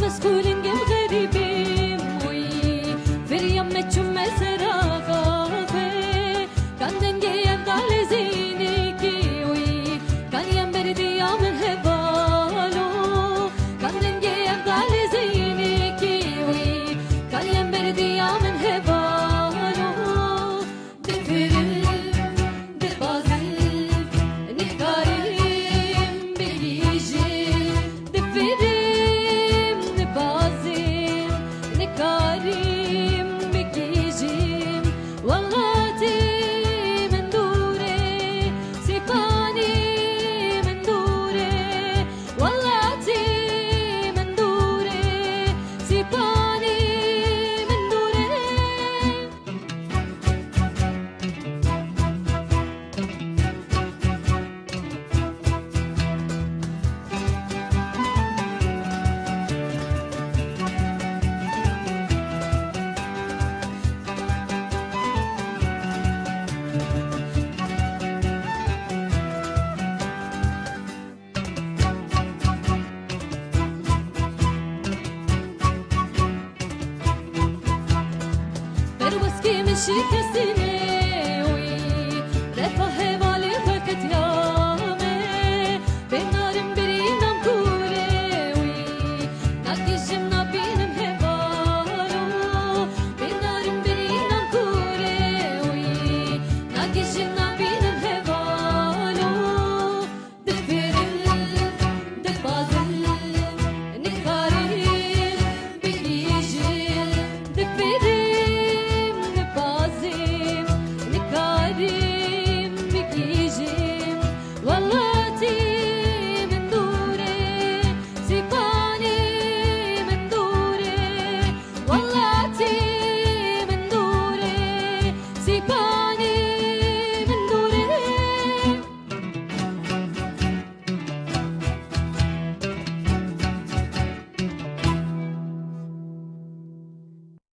مسكولين جم غريبين وي في اليم تشم سراغا كان دنجي يبقى لزينيكي وي كان ينبردي يا من هبالو كان دنجي يبقى لزينيكي وي كان ينبردي يا من هبالو دفرم دبازم نكارم بيجي دفرم دبازم نكارم بيجي والله من دوري سيباني من دوري والله من دوري سيباني من دوري بروسكي مشي كسيني وي رفاه بالي وقت يامي بنارم برينام كوري وي ناكي جمنا بينم هبالو بنارم برينام كوري وي ناكي جمنا